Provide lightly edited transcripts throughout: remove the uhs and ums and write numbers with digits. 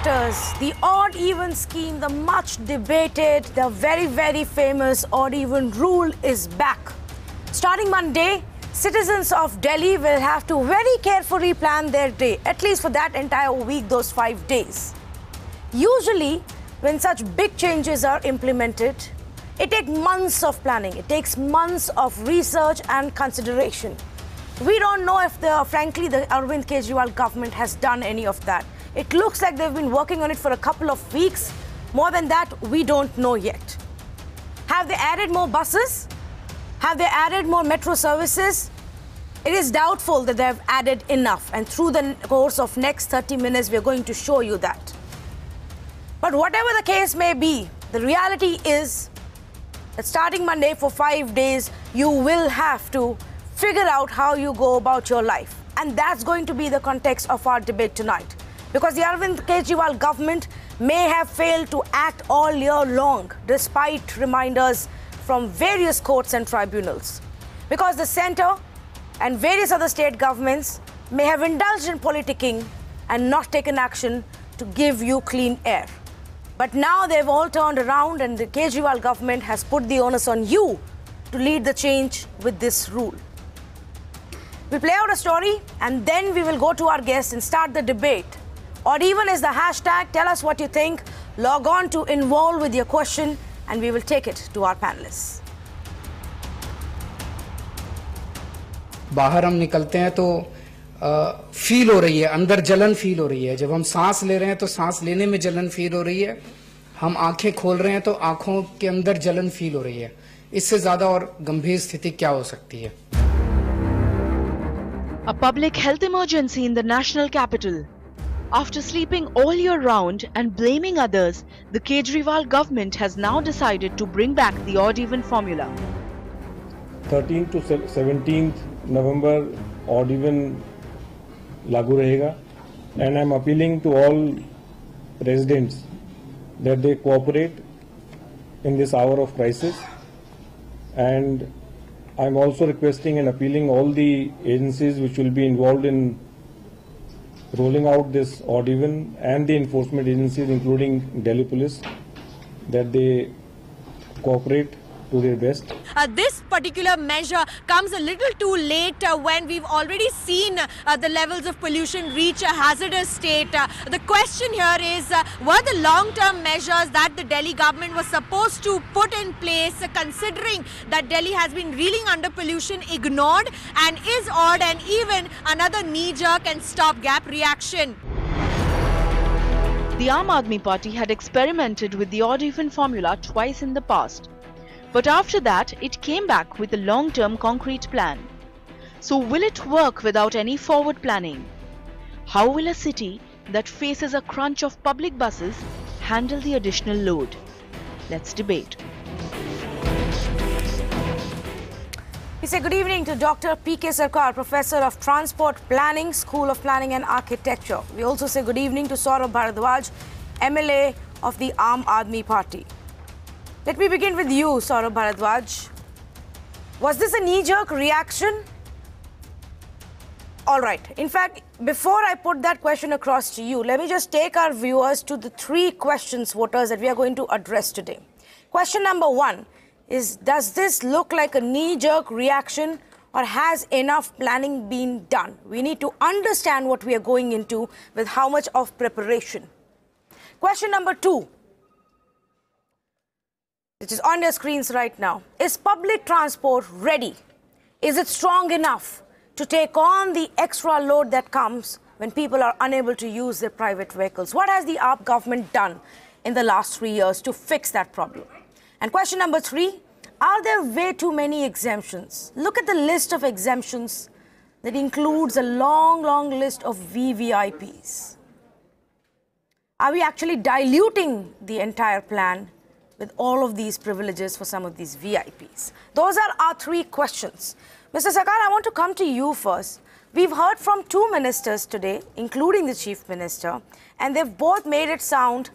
voters, the odd-even scheme, the much debated, the very famous odd-even rule is back. Starting Monday, citizens of Delhi will have to very carefully plan their day, at least for that entire week, those 5 days. Usually, when such big changes are implemented, it takes months of planning. It takes months of research and consideration. We don't know if, frankly, the Arvind Kejriwal government has done any of that. It looks like they've been working on it for a couple of weeks. More than that, we don't know yet. Have they added more buses? Have they added more metro services? It is doubtful that they have added enough. And through the course of next 30 minutes, we're going to show you that. But whatever the case may be, the reality is that starting Monday for 5 days, you will have to figure out how you go about your life. And that's going to be the context of our debate tonight. Because the Arvind Kejriwal government may have failed to act all year long, despite reminders from various courts and tribunals. Because the centre and various other state governments may have indulged in politicking and not taken action to give you clean air. But now they've all turned around and the Kejriwal government has put the onus on you to lead the change with this rule. We'll play out a story and then we will go to our guests and start the debate. Or even is the hashtag, tell us what you think. Log on to Involve with your question and we will take it to our panelists. बाहर हम निकलते हैं तो feel हो रही है, अंदर जलन फील हो रही है. जब हम सांस ले रहे हैं तो सांस लेने में जलन फील हो रही है. हम आंखें खोल रहे हैं तो आंखों के अंदर जलन फील हो रही है. इससे ज्यादा और गंभीर स्थिति क्या हो सकती है? A public health emergency in the national capital. After sleeping all year round and blaming others, the Kejriwal government has now decided to bring back the odd-even formula. 13th to 17th November odd-even lagu rahega, and I'm appealing to all residents that they cooperate in this hour of crisis, and I'm also requesting and appealing all the agencies which will be involved in rolling out this odd-even and the enforcement agencies including Delhi Police that they cooperate to their best. This particular measure comes a little too late when we've already seen the levels of pollution reach a hazardous state. The question here is, were the long-term measures that the Delhi government was supposed to put in place, considering that Delhi has been reeling under pollution, ignored, and is odd and even another knee-jerk and stopgap reaction? The Aam Aadmi Party had experimented with the odd-even formula twice in the past. But after that, it came back with a long-term concrete plan. So will it work without any forward planning? How will a city that faces a crunch of public buses handle the additional load? Let's debate. We say good evening to Dr. P.K. Sarkar, Professor of Transport Planning, School of Planning and Architecture. We also say good evening to Saurabh Bharadwaj, MLA of the Aam Aadmi Party. Let me begin with you, Saurabh Bharadwaj. Was this a knee-jerk reaction? All right. In fact, before I put that question across to you, let me just take our viewers to the 3 questions, voters, that we are going to address today. Question number 1 is, does this look like a knee-jerk reaction or has enough planning been done? We need to understand what we are going into with how much of preparation. Question number 2. Which is on your screens right now. Is public transport ready? Is it strong enough to take on the extra load that comes when people are unable to use their private vehicles? What has the AAP government done in the last 3 years to fix that problem? And question number 3, are there way too many exemptions? Look at the list of exemptions that includes a long list of VVIPs. Are we actually diluting the entire plan with all of these privileges for some of these VIPs? Those are our 3 questions. Mr. Sarkar, I want to come to you first. We've heard from 2 ministers today, including the Chief Minister, and they've both made it sound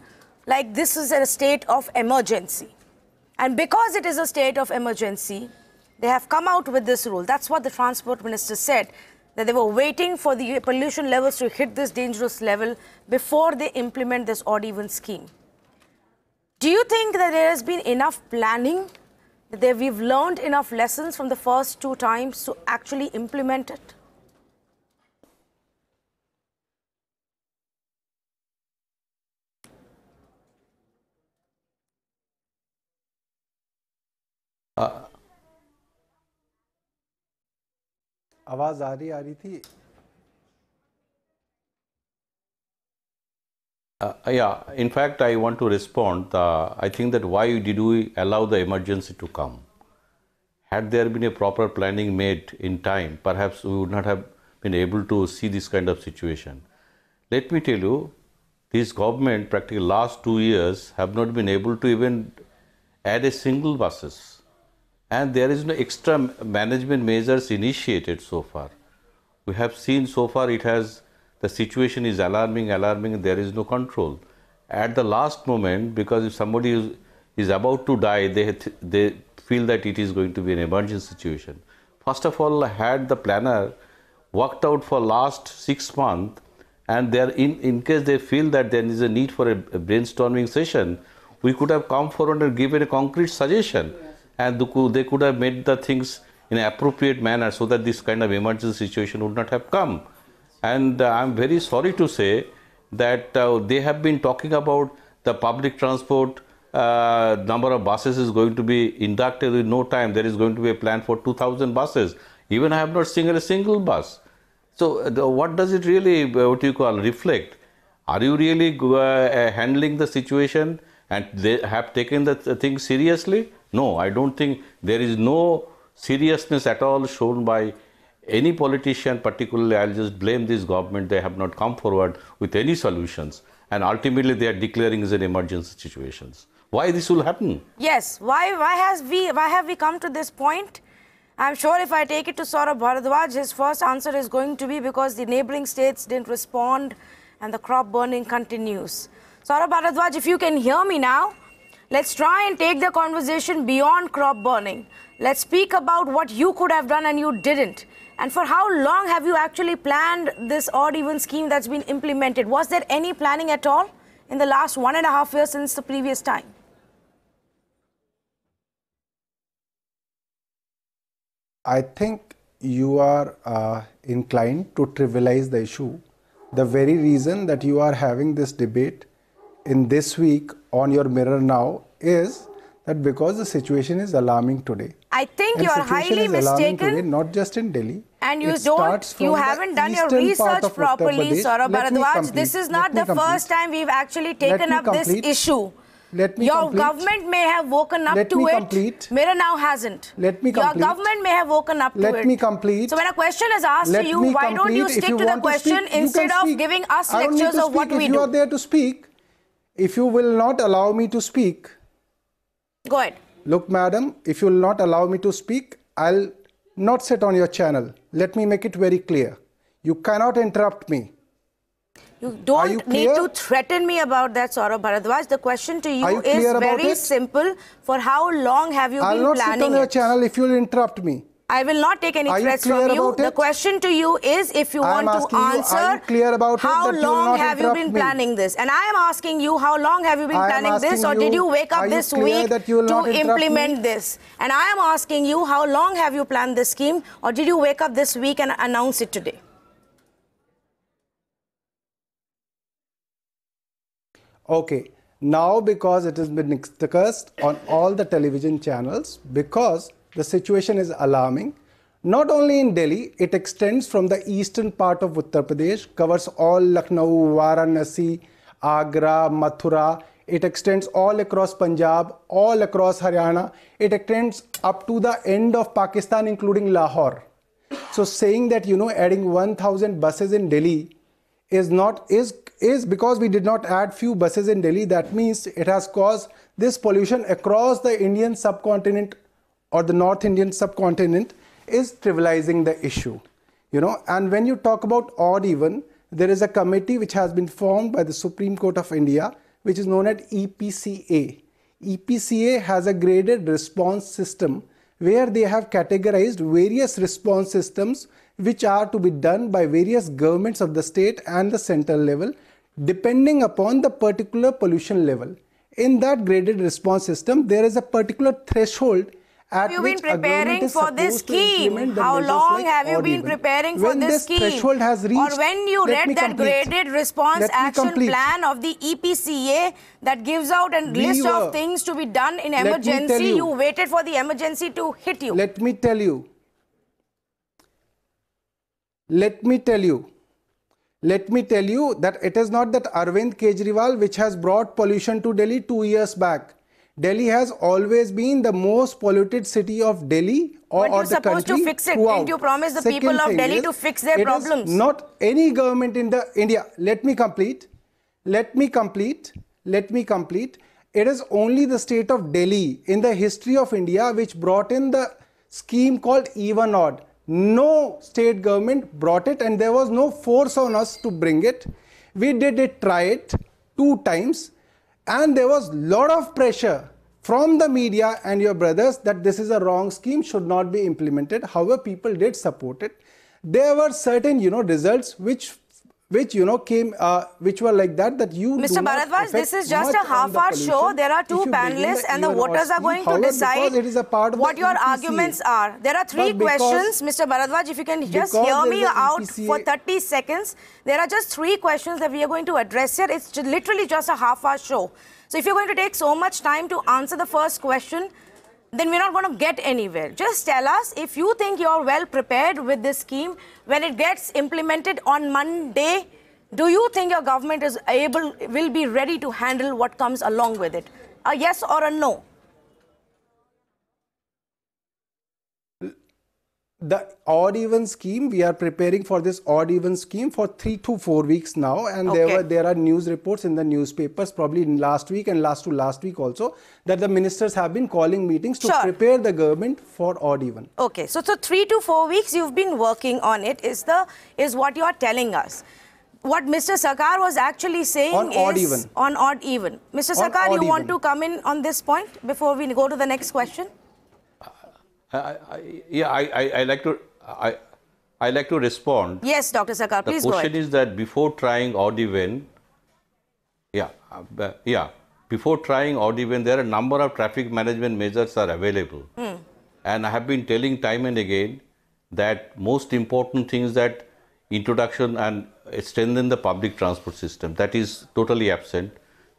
like this is a state of emergency. And because it is a state of emergency, they have come out with this rule. That's what the Transport Minister said, that they were waiting for the pollution levels to hit this dangerous level before they implement this odd-even scheme. Do you think that there has been enough planning, that we've learned enough lessons from the first 2 times to actually implement it? आवाज आ रही थी. Yeah, in fact, I want to respond. I think that why did we allow the emergency to come? Had there been a proper planning made in time, perhaps we would not have been able to see this kind of situation. Let me tell you, this government, practically last 2 years, have not been able to even add a single buses. And there is no extra management measures initiated so far. We have seen so far the situation is alarming, and there is no control. At the last moment, because if somebody is about to die, they feel that it is going to be an emergency situation. First of all, had the planner worked out for last 6 months, and in case they feel that there is a need for a brainstorming session, we could have come forward and given a concrete suggestion, and they could have made the things in an appropriate manner so that this kind of emergency situation would not have come. And I'm very sorry to say that they have been talking about the public transport number of buses is going to be inducted in no time. There is going to be a plan for 2,000 buses. Even I have not seen a single bus. So what does it really, reflect? Are you really handling the situation and they have taken the thing seriously? No, I don't think there is no seriousness at all shown by any politician. Particularly, I'll just blame this government. They have not come forward with any solutions, and ultimately they are declaring as an emergency situations. Why this will happen? Yes, why have we come to this point? I'm sure if I take it to Saurabh Bharadwaj, his first answer is going to be because the neighboring states didn't respond and the crop burning continues. Saurabh Bharadwaj, if you can hear me now, let's try and take the conversation beyond crop burning. Let's speak about what you could have done and you didn't. And for how long have you actually planned this odd-even scheme that's been implemented? Was there any planning at all in the last 1.5 years since the previous time? I think you are inclined to trivialize the issue. The very reason that you are having this debate in this week on your Mirror Now is that because the situation is alarming today. I think you are highly mistaken. Today, not just in Delhi. And you haven't done your research properly, Saurabh Bharadwaj. This is not the first time we've actually taken up this issue. Your government may have woken up to it. Mirror Now hasn't. Your government may have woken up to it. Let me complete. So when a question is asked to you, why don't you stick to the question instead of giving us lectures of what we do? If you are there to speak, if you will not allow me to speak. Go ahead. Look, madam, if you will not allow me to speak, I'll not sit on your channel. Let me make it very clear. You cannot interrupt me. You don't need to threaten me about that, Saurabh Bharadwaj. The question to you is very simple. For how long have you been planning it? I'll not sit on your channel if you'll interrupt me. I will not take any threats from you. The question to you is, if you want to answer, how long have you been planning this? And I am asking you, how long have you been planning this? Or did you wake up this week to implement this? And I am asking you, how long have you planned this scheme? Or did you wake up this week and announce it today? Okay. Now, because it has been discussed on all the television channels, because the situation is alarming, not only in Delhi, it extends from the eastern part of Uttar Pradesh, covers all Lucknow, Varanasi, Agra, Mathura. It extends all across Punjab, all across Haryana. It extends up to the end of Pakistan, including Lahore. So saying that, adding 1,000 buses in Delhi is because we did not add few buses in Delhi. That means it has caused this pollution across the Indian subcontinent or the North Indian subcontinent is trivializing the issue, and when you talk about odd even, there is a committee which has been formed by the Supreme Court of India, which is known as EPCA. EPCA has a graded response system where they have categorized various response systems which are to be done by various governments of the state and the central level, depending upon the particular pollution level. In that graded response system, there is a particular threshold at have you which been preparing for this scheme? How long have you been preparing for this scheme? When this threshold has reached, or when you read that graded response action plan of the EPCA that gives out a list of things to be done in emergency, you waited for the emergency to hit you. Let me tell you that it is not that Arvind Kejriwal which has brought pollution to Delhi 2 years back. Delhi has always been the most polluted city of Delhi or the country. But you're supposed to fix it. Didn't you promise the people of Delhi to fix their problems? Not any government in India. Let me complete. It is only the state of Delhi in the history of India which brought in the scheme called even odd. No state government brought it, and there was no force on us to bring it. We did try it 2 times, and there was a lot of pressure from the media and your brothers that this is a wrong scheme, should not be implemented. However, people did support it. There were certain, results which came, which were like that you Mr. Bharadwaj, this is just a half-hour show. There are 2 panelists and the voters are going to decide what your arguments are. There are 3 questions. Mr. Bharadwaj, if you can just hear me out for 30 seconds. There are just 3 questions that we are going to address here. It's literally just a half-hour show. So if you're going to take so much time to answer the first question, then we're not going to get anywhere. Just tell us if you think you're well prepared with this scheme. When it gets implemented on Monday, do you think your government will be ready to handle what comes along with it? A yes or a no? The odd-even scheme, we are preparing for this odd-even scheme for 3 to 4 weeks now, and there are news reports in the newspapers, probably in last week and last week also, that the ministers have been calling meetings to prepare the government for odd-even. Okay, so 3 to 4 weeks you've been working on it is what you are telling us. What Mr. Sarkar was actually saying on odd-even. On odd-even. Mr. Sarkar, you want to come in on this point before we go to the next question? I like to respond. Yes, Dr. Sarkar, please go ahead. The question is that before trying odd-even, before trying odd-even, there are a number of traffic management measures are available. And I have been telling time and again that most important thing is that introduction and strengthen the public transport system. That is totally absent.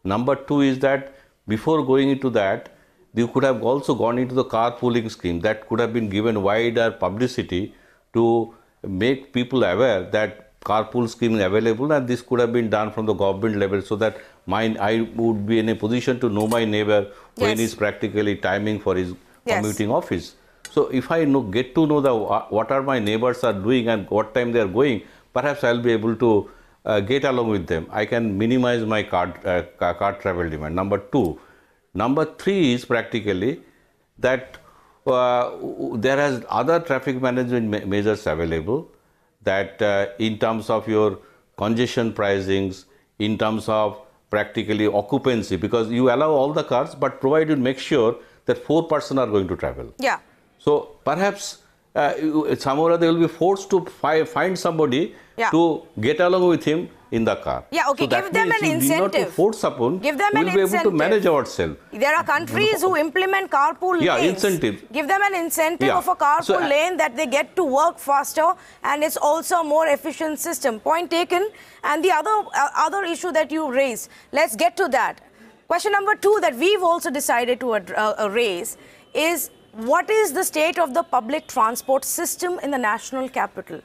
Number 2 is that before going into that, you could have also gone into the carpooling scheme. That could have been given wider publicity to make people aware that carpool scheme is available, and this could have been done from the government level so that I would be in a position to know my neighbor when he's practically timing for his commuting office. So if I get to know what are my neighbors are doing and what time they are going, perhaps I'll be able to get along with them. I can minimize my car travel demand. Number 2. Number 3 is practically that there has other traffic management measures available, that in terms of your congestion pricings, in terms of practically occupancy, because you allow all the cars, but provided make sure that 4 persons are going to travel. Yeah. So perhaps somewhere they will be forced to find somebody to get along with him in the car. Yeah, okay, so give them an incentive. Force upon, give them an incentive. We'll be able to manage ourselves. There are countries who implement carpool lanes. Incentive. Give them an incentive of a carpool lane that they get to work faster, and it's also a more efficient system. Point taken. And the other issue that you raised, let's get to that. Question number 2 that we've also decided to raise is, what is the state of the public transport system in the national capital?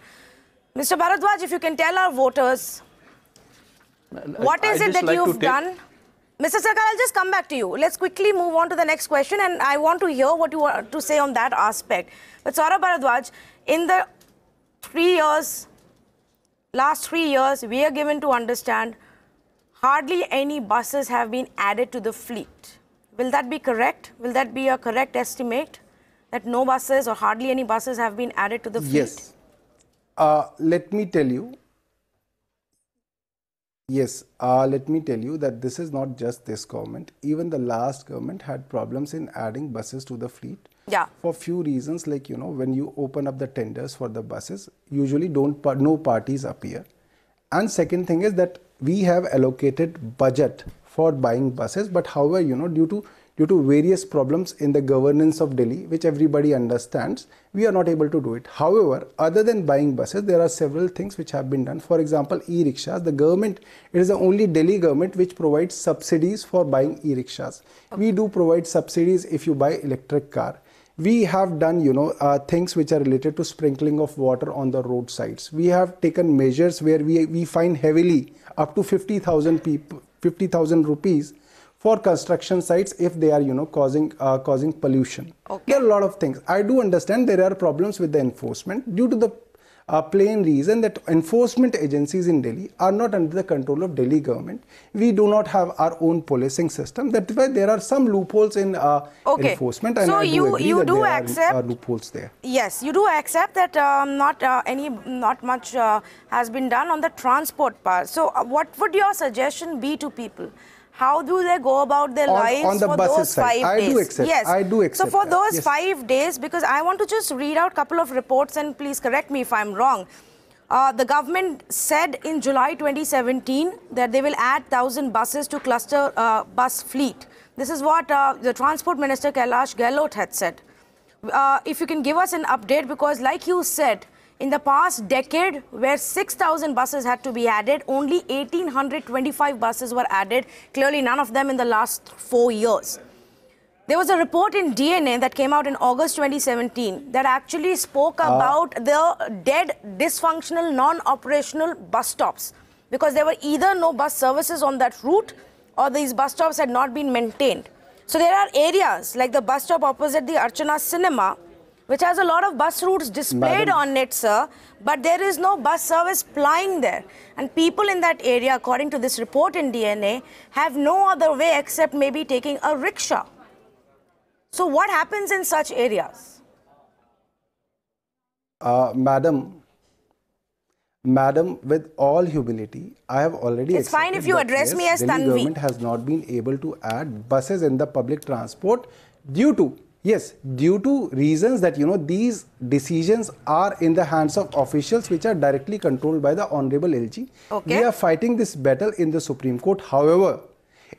Mr. Bharadwaj, if you can tell our voters, what is it that you've done? Mr. Sarkar, I'll just come back to you. Let's quickly move on to the next question, and I want to hear what you want to say on that aspect. But Saurabh Bharadwaj, in the last 3 years, we are given to understand hardly any buses have been added to the fleet. Will that be correct? Will that be a correct estimate, that no buses or hardly any buses have been added to the fleet? Yes. Let me tell you, Yes, let me tell you that this is not just this government. Even the last government had problems in adding buses to the fleet. Yeah. For few reasons, like, you know, when you open up the tenders for the buses, usually no parties appear. And second thing is that we have allocated budget for buying buses, but however, you know, due to various problems in the governance of Delhi, which everybody understands, we are not able to do it. However, other than buying buses, there are several things which have been done. For example, e-rickshaws. The government, it is the only Delhi government which provides subsidies for buying e-rickshaws. Okay. We do provide subsidies if you buy electric car. We have done, you know, things which are related to sprinkling of water on the roadsides. We have taken measures where we fine heavily up to 50,000 rupees for construction sites if they are, you know, causing pollution. Okay. There are a lot of things. I do understand there are problems with the enforcement due to the plain reason that enforcement agencies in Delhi are not under the control of Delhi government. We do not have our own policing system. That's why there are some loopholes in enforcement. And so I do agree that there accept are loopholes there. Yes, you do accept that not much has been done on the transport part. So what would your suggestion be to people? How do they go about their lives on the for buses those side? 5 days? I do accept. Yes. I do accept. So for that. those Yes. 5 days, because I want to just read out a couple of reports and please correct me if I'm wrong. The government said in July 2017 that they will add 1,000 buses to cluster bus fleet. This is what the Transport Minister Kailash Gehlot had said. If you can give us an update, because like you said, in the past decade, where 6,000 buses had to be added, only 1,825 buses were added. Clearly, none of them in the last 4 years. There was a report in DNA that came out in August 2017 that actually spoke about the dead, dysfunctional, non-operational bus stops, because there were either no bus services on that route or these bus stops had not been maintained. So there are areas like the bus stop opposite the Archana Cinema, which has a lot of bus routes displayed on it, sir, but there is no bus service plying there. And people in that area, according to this report in DNA, have no other way except maybe taking a rickshaw. So what happens in such areas? Madam, with all humility, I have already It's fine if you address me as Delhi Tanvi. government has not been able to add buses in the public transport due to reasons that, you know, these decisions are in the hands of officials which are directly controlled by the Honorable LG. Okay. We are fighting this battle in the Supreme Court. However,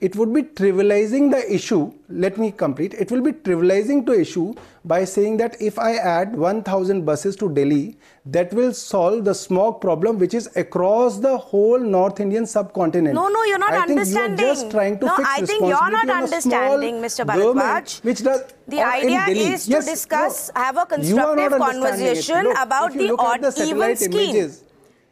it would be trivializing the issue. Let me complete. It will be trivializing the issue by saying that if I add 1,000 buses to Delhi, that will solve the smog problem which is across the whole North Indian subcontinent. No, you're not understanding. You're just trying to fix I think you're not understanding, Mr. Bharadwaj. Which does, the idea is to discuss, have a constructive conversation about the odd-even scheme.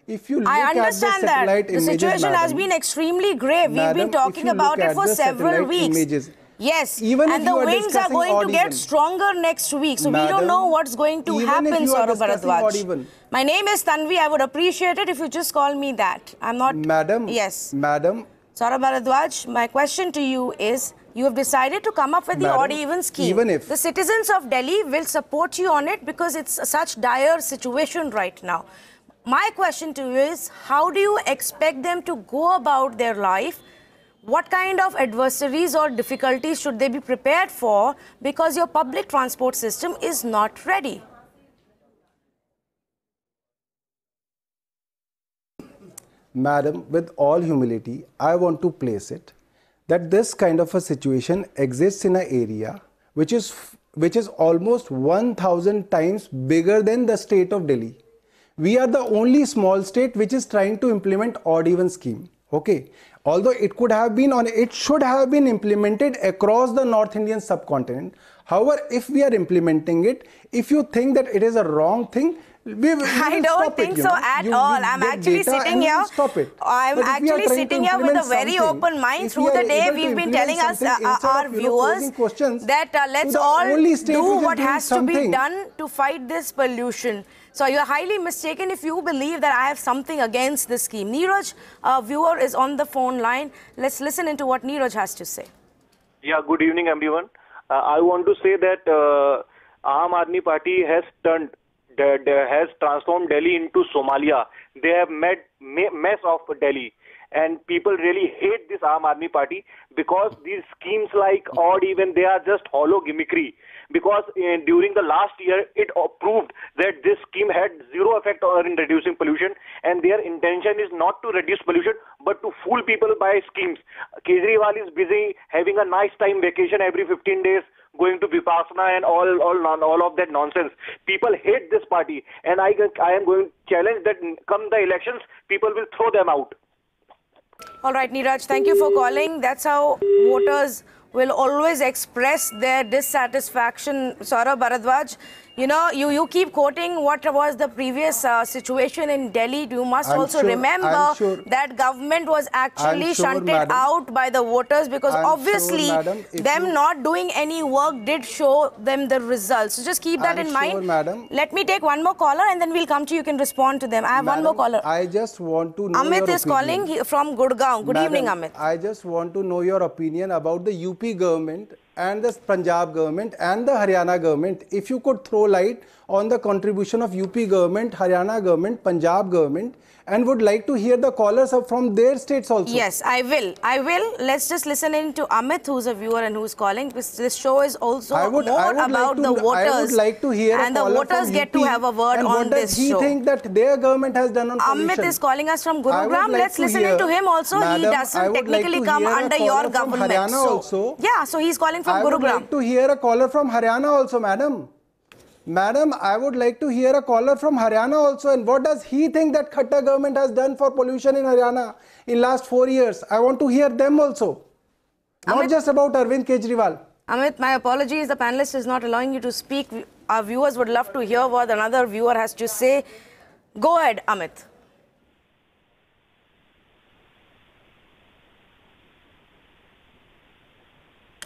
If you look I understand that the situation has been extremely grave. We've been talking about it for several weeks. Yes, and the winds are going to get stronger next week. So we don't know what's going to happen, Saurabh Bharadwaj. My name is Tanvi. I would appreciate it if you just call me that. I'm not... Madam. Yes. Madam. Saurabh Bharadwaj, my question to you is, you have decided to come up with the odd-even scheme. Even if the citizens of Delhi will support you on it because it's such dire situation right now. My question to you is, how do you expect them to go about their life? What kind of adversaries or difficulties should they be prepared for because your public transport system is not ready? Madam, with all humility, I want to place it that this kind of a situation exists in an area which is almost 1,000 times bigger than the state of Delhi. We are the only small state which is trying to implement odd-even scheme. Okay, although it could have been it should have been implemented across the North Indian subcontinent. However, if we are implementing it, if you think that it is a wrong thing, I don't think so at all. I'm actually sitting here. I'm actually sitting here with a very open mind. Through the day, we've been telling us our viewers that let's all do what has to be done to fight this pollution. So you're highly mistaken if you believe that I have something against this scheme. Neeraj, a viewer, is on the phone line. Let's listen into what Neeraj has to say. Yeah, good evening, everyone. I want to say that Aam Aadmi Party has transformed Delhi into Somalia. They have made mess of Delhi. and people really hate this Aam Aadmi Party because these schemes like odd even, they are just hollow gimmickry. Because during the last year, it proved that this scheme had zero effect in reducing pollution, and their intention is not to reduce pollution, but to fool people by schemes. Kejriwal is busy having a nice time vacation every 15 days, going to Vipassana and all of that nonsense. People hate this party, and I am going to challenge that come the elections, people will throw them out. All right, Neeraj, thank you for calling. That's how voters will always express their dissatisfaction. Saurabh Bharadwaj, you know, you keep quoting what was the previous situation in Delhi. You must also remember that government was actually shunted out by the voters because obviously them not doing any work did show them the results. So just keep that in mind. Let me take one more caller and then we'll come to you. You can respond to them. I have one more caller. I just want to know Amit your is calling from Gurgaon. Good evening, Amit. I just want to know your opinion about the UP government and the Punjab government and the Haryana government. If you could throw light on the contribution of UP government, Haryana government, Punjab government, and would like to hear the callers from their states also. Yes, I will. Let's just listen in to Amit, who's a viewer and who's calling. This show is also more about the voters. I would like to hear and the voters get to have a word on this show. What does he think that their government has done on pollution? Amit is calling us from Gurugram. Let's listen in to him also. He doesn't technically come under your government. So he's calling from Gurugram. I would like to hear a caller from Haryana also, madam. Madam, I would like to hear a caller from Haryana also. And what does he think that Khattar government has done for pollution in Haryana in last 4 years? I want to hear them also. Not just about Arvind Kejriwal. Amit, my apologies. The panelist is not allowing you to speak. Our viewers would love to hear what another viewer has to say. Go ahead, Amit.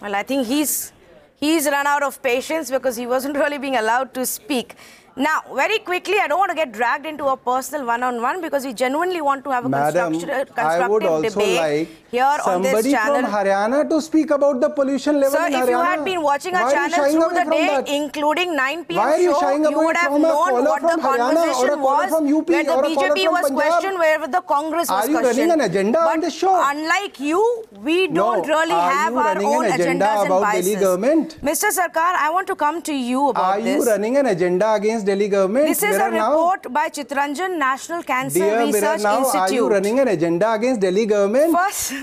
Well, I think he's run out of patience because he wasn't really being allowed to speak. Now, very quickly, I don't want to get dragged into a personal one-on-one because we genuinely want to have a constructive debate here on this channel. Somebody from Haryana to speak about the pollution level in Haryana. Sir, if you had been watching our channel through the day, including 9 p.m. show, you would have known what the conversation was, where the BJP was questioned, where the Congress was questioned. Are you running an agenda on this show? Unlike you, we don't really have our own agendas and biases. Mr. Sarkar, I want to come to you about this. Are you running an agenda against Delhi government? This is a report by Chittaranjan National Cancer Research Institute. Are you running an agenda against Delhi government? First,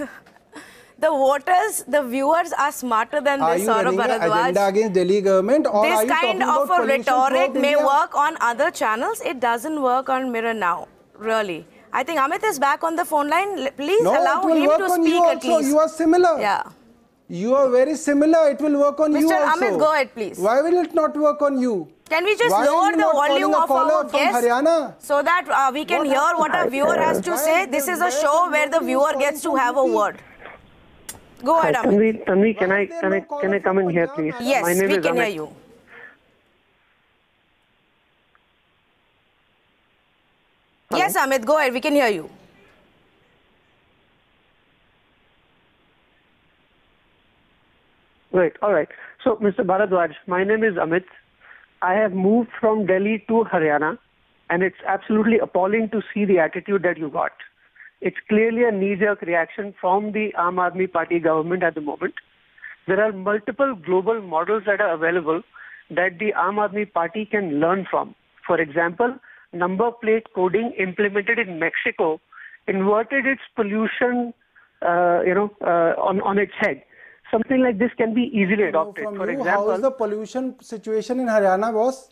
the voters, the viewers are smarter than this, Saurabh Bharadwaj. Are you running an agenda against Delhi government? Or this are you kind of a rhetoric may work on other channels. It doesn't work on Mirror Now, really. I think Amit is back on the phone line. Please allow him to speak at least. You are similar. Yeah. You are very similar. It will work on you also. Mr. Amit, go ahead, please. Why will it not work on you? Can we just lower the volume of our guest so that we can hear what our viewer has to say? This is a show where the viewer gets to have a word. Go ahead, Amit. Tanvi, can I come in here, please? Yes, my name we is can Amit. hear you. Hello? Yes, Amit, go ahead. We can hear you. Right, all right. So, Mr. Bharadwaj, my name is Amit. I have moved from Delhi to Haryana, and it's absolutely appalling to see the attitude that you got. It's clearly a knee-jerk reaction from the Aam Aadmi Party government at the moment. There are multiple global models that are available that the Aam Aadmi Party can learn from. For example, number plate coding implemented in Mexico inverted its pollution, on its head. Something like this can be easily adopted. For example, how is the pollution situation in Haryana, boss?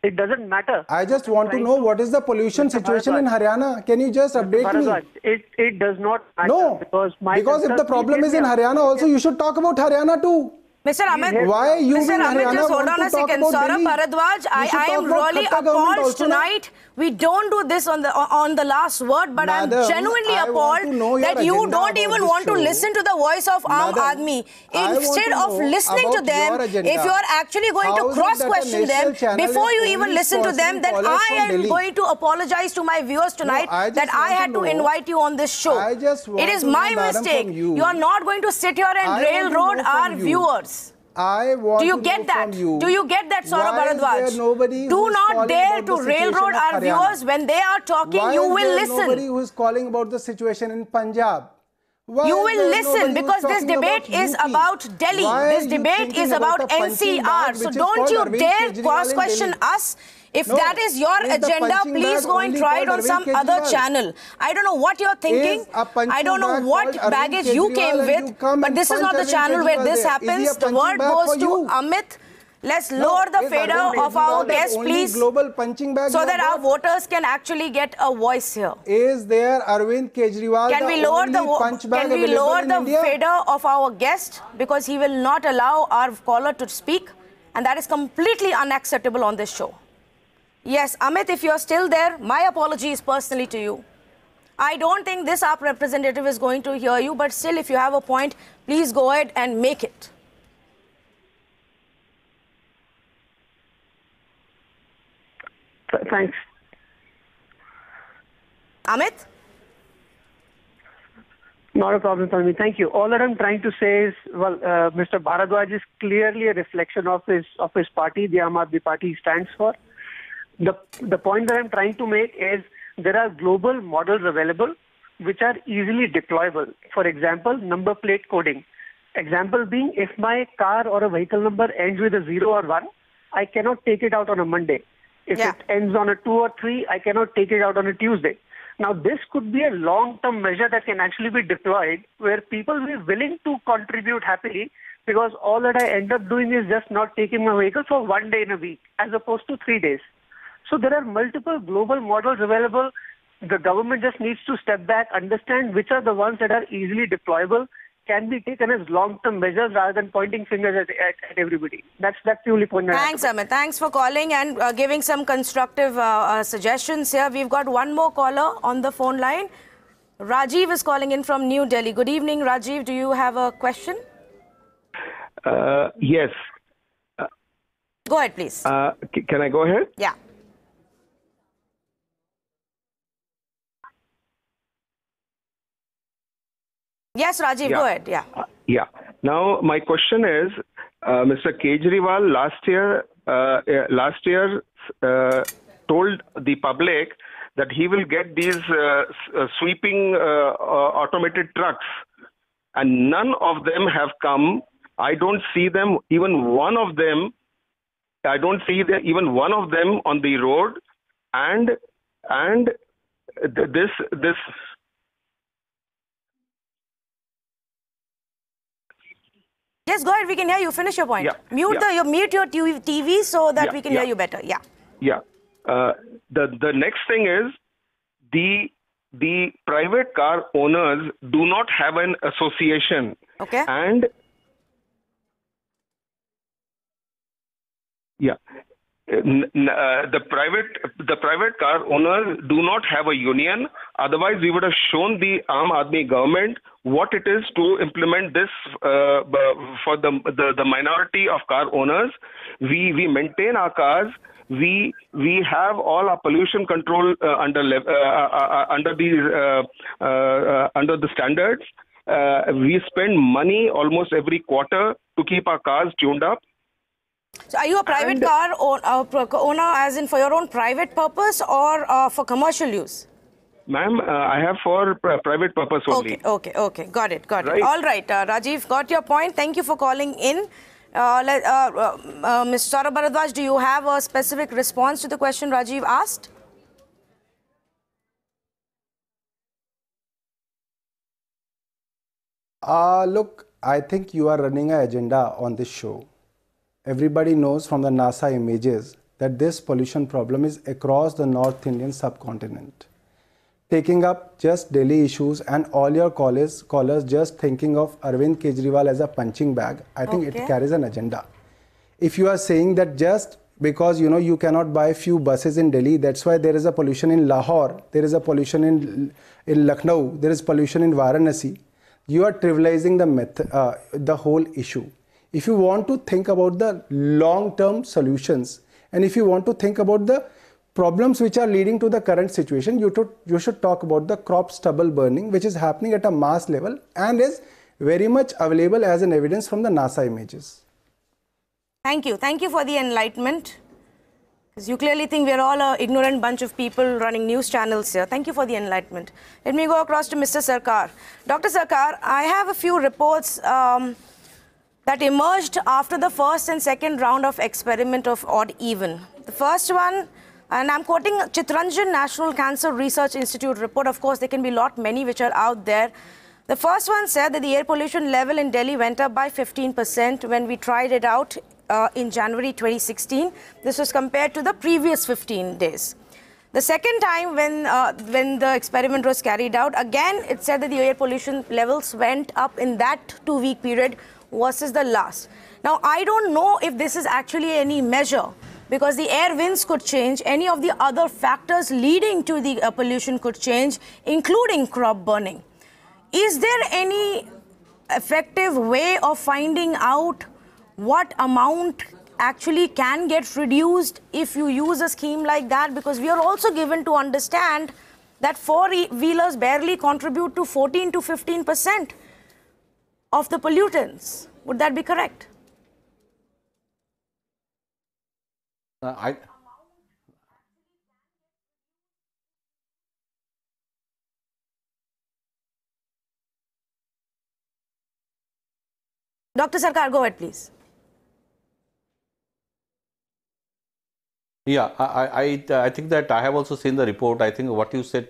It doesn't matter. I just want to know what is the pollution situation in Haryana. Can you just update me? It does not matter. No, because if the problem is in Haryana also, you should talk about Haryana too. Mr. Amit, why you just hold on a second. Saurabh Bharadwaj, I am really appalled tonight. We don't do this on the last word, but I'm genuinely appalled that you don't even want to listen to the voice of Aam Aadmi. Instead of listening to them, if you are actually going to cross-question them before you even listen to them, then I am going to apologize to my viewers tonight that I had to invite you on this show. It is my mistake. You are not going to sit here and railroad our viewers. Do you get that? Do you get that? that, Saurabh Why is Bharadwaj. there nobody who Do is not calling dare about to the situation railroad of our Haryana? viewers when they are talking. Why You is will there listen. nobody who is calling about the situation in Punjab? Why You is will there listen nobody who because this talking debate about is UP? about Delhi. Why This are you debate thinking is about a punching NCR. bag So which is don't called you Arvind dare Kejriwal cross-question in Delhi? us. If No, that is your is the agenda, punching please bag go and only try it called on some Arvind other Kejriwal? channel. I don't know what you're thinking. Is a punching I don't know bag what called Arvind baggage you Kejriwal came and you with. come But and this is punch not the Arvind channel where Kejriwal this there? happens. Is he a The punching word bag goes for to you? Amit. Let's No, lower the is fader Arvind of our Kejriwal the guest, only please, global punching bag so you that have our got? voters can actually get a voice here. Is there Arvind Kejriwal Can the we lower only punch bag can we available lower in the India? fader of our guest because he will not allow our caller to speak, and that is completely unacceptable on this show. Yes, Amit, if you're still there, my apologies personally to you. I don't think this AAP representative is going to hear you, but still, if you have a point, please go ahead and make it. Thanks. Amit? Not a problem, Tanvi. Thank you. All that I'm trying to say is, well, Mr. Bharadwaj is clearly a reflection of his party, the Aam Aadmi Party he stands for. The point that I'm trying to make is there are global models available which are easily deployable. For example, number plate coding. Example being, if my car or a vehicle number ends with a 0 or 1, I cannot take it out on a Monday. If it ends on a 2 or 3, I cannot take it out on a Tuesday. Now, this could be a long-term measure that can actually be deployed where people will be willing to contribute happily because all that I end up doing is just not taking my vehicle for 1 day in a week as opposed to 3 days. So there are multiple global models available. The government just needs to step back, understand which are the ones that are easily deployable, can be taken as long-term measures rather than pointing fingers at everybody. That's the only point. Thanks, Amit. Thanks for calling and giving some constructive suggestions here. We've got one more caller on the phone line. Rajiv is calling in from New Delhi. Good evening, Rajiv. Do you have a question? Yes. Go ahead, please. Can I go ahead? Yeah. Yes, Rajiv, go ahead. Yeah. Yeah. Now, my question is, Mr. Kejriwal last year told the public that he will get these sweeping automated trucks, and none of them have come. I don't see them, even one of them. I don't see even one of them on the road, and this. Yes, go ahead. We can hear you. Finish your point. Yeah. Mute your TV so that we can hear you better. Yeah. Yeah. The next thing is the private car owners do not have an association. Okay. And yeah. The private car owners do not have a union. Otherwise, we would have shown the Aam Aadmi government what it is to implement this for the minority of car owners. We maintain our cars. We have all our pollution control under the standards. We spend money almost every quarter to keep our cars tuned up. So are you a private car owner as in for your own private purpose or for commercial use? Ma'am, I have for private purpose only. Okay. Got it. Right. All right, Rajiv, got your point. Thank you for calling in. Mr. Saurabh Bharadwaj, do you have a specific response to the question Rajiv asked? Look, I think you are running an agenda on this show. Everybody knows from the NASA images that this pollution problem is across the North Indian subcontinent. Taking up just Delhi issues and all your callers just thinking of Arvind Kejriwal as a punching bag, I think it carries an agenda. If you are saying that just because you cannot buy few buses in Delhi, that's why there is a pollution in Lahore, there is a pollution in Lucknow, there is pollution in Varanasi, you are trivializing the whole issue. If you want to think about the long-term solutions and if you want to think about the problems which are leading to the current situation, you should talk about the crop stubble burning, which is happening at a mass level and is very much available as an evidence from the NASA images. Thank you. Thank you for the enlightenment. Because you clearly think we're all an ignorant bunch of people running news channels here. Thank you for the enlightenment. Let me go across to Mr. Sarkar. Dr. Sarkar, I have a few reports that emerged after the first and second round of experiment of odd even. The first one, and I'm quoting Chittaranjan National Cancer Research Institute report. Of course, there can be many which are out there. The first one said that the air pollution level in Delhi went up by 15% when we tried it out in January 2016. This was compared to the previous 15 days. The second time when the experiment was carried out, again it said that the air pollution levels went up in that 2-week period versus the last. Now, I don't know if this is actually any measure, because the air winds could change, any of the other factors leading to the pollution could change, including crop burning. Is there any effective way of finding out what amount actually can get reduced if you use a scheme like that? Because we are also given to understand that four-wheelers barely contribute to 14 to 15% of the pollutants. Would that be correct? Dr. Sarkar, go ahead, please. Yeah, I think that I have also seen the report. I think what you said,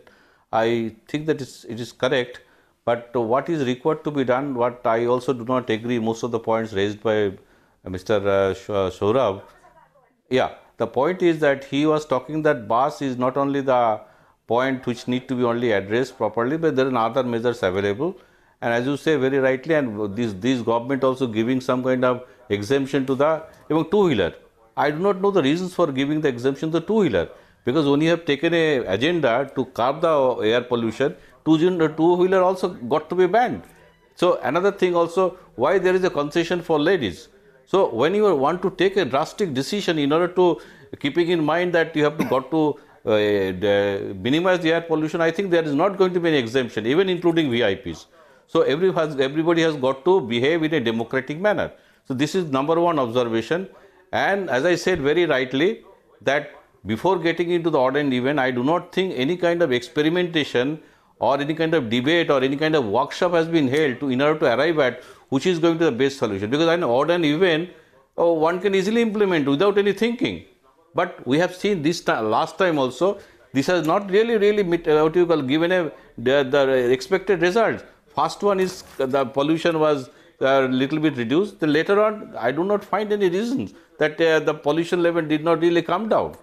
I think that it is correct. But what is required to be done, what I also do not agree, most of the points raised by Mr. Saurabh. Yeah, the point is that he was talking that BAS is not only the point which need to be only addressed properly, but there are other measures available. And as you say very rightly, and this government also giving some kind of exemption to the even two-wheeler. I do not know the reasons for giving the exemption to the two-wheeler, because when you have taken an agenda to curb the air pollution, two-wheeler also got to be banned. So another thing also, why there is a concession for ladies. So when you want to take a drastic decision in order to keeping in mind that you have got to minimize the air pollution, I think there is not going to be any exemption, even including VIPs. So everybody has got to behave in a democratic manner. So this is number one observation. And as I said very rightly, that before getting into the odd and even, I do not think any kind of experimentation or any kind of debate or any kind of workshop has been held in order to arrive at which is going to be the best solution. Because I know odd and even, one can easily implement without any thinking. But we have seen this time, last time also, this has not really given the expected results. First one is the pollution was a little bit reduced. Then later on, I do not find any reasons that the pollution level did not really come down.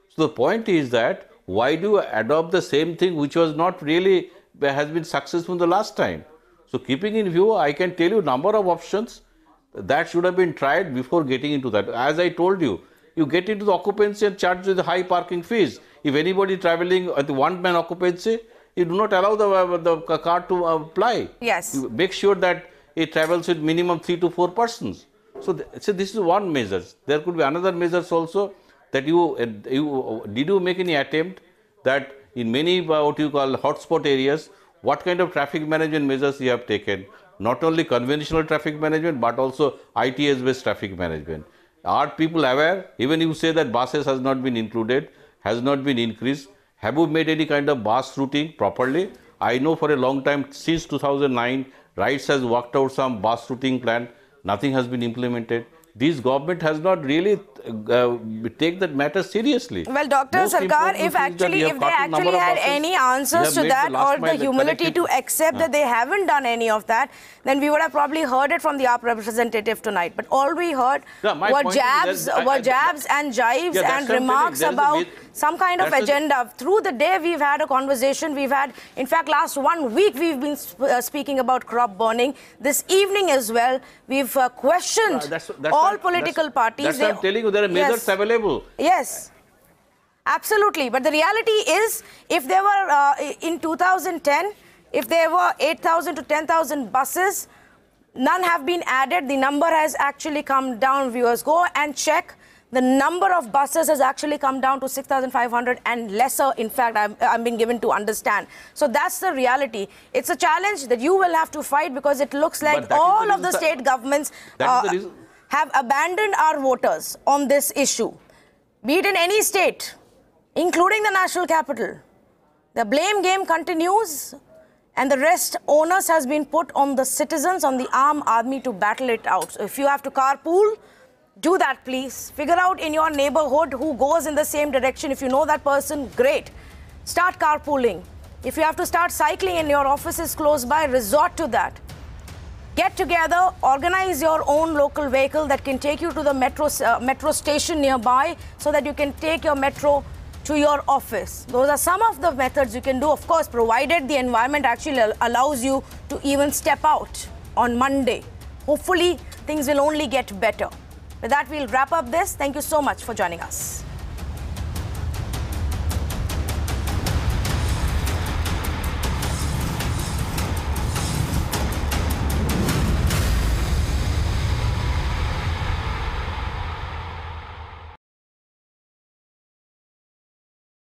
So the point is that why do you adopt the same thing which was not really has been successful the last time? So keeping in view, I can tell you number of options that should have been tried before getting into that. As I told you, you get into the occupancy and charge with the high parking fees. If anybody traveling at the one-man occupancy, you do not allow the car to apply. Yes. You make sure that it travels with minimum 3 to 4 persons. So this is one measure. There could be another measures also that did you make any attempt that in many what you call hotspot areas, what kind of traffic management measures you have taken? Not only conventional traffic management, but also ITS-based traffic management. Are people aware? Even you say that buses has not been included, has not been increased. Have you made any kind of bus routing properly? I know for a long time, since 2009, RITES has worked out some bus routing plan. Nothing has been implemented. This government has not really take that matter seriously. Well, Dr. Sarkar, if they actually had any answers to that, or the humility to accept that they haven't done any of that, then we would have probably heard it from the AAP representative tonight. But all we heard were jabs and jibes and remarks about some kind of agenda. Through the day, we've had a conversation. We've had, in fact, last 1 week, we've been speaking about crop burning. This evening as well, we've questioned all political parties. That's what I'm telling you, there are measures available. Yes, absolutely. But the reality is, if there were, in 2010, if there were 8,000 to 10,000 buses, none have been added. The number has actually come down. Viewers, go and check. The number of buses has actually come down to 6,500 and lesser. In fact, I'm being given to understand. So that's the reality. It's a challenge that you will have to fight, because it looks like all of the state governments. have abandoned our voters on this issue, be it in any state, including the national capital. The blame game continues, and the rest onus has been put on the citizens, on the Aam Aadmi to battle it out. So if you have to carpool, do that, please. Figure out in your neighborhood who goes in the same direction. If you know that person, great. Start carpooling. If you have to start cycling and your office is close by, resort to that. Get together, organize your own local vehicle that can take you to the metro station nearby so that you can take your metro to your office. Those are some of the methods you can do, of course, provided the environment actually allows you to even step out on Monday. Hopefully, things will only get better. With that, we'll wrap up this. Thank you so much for joining us.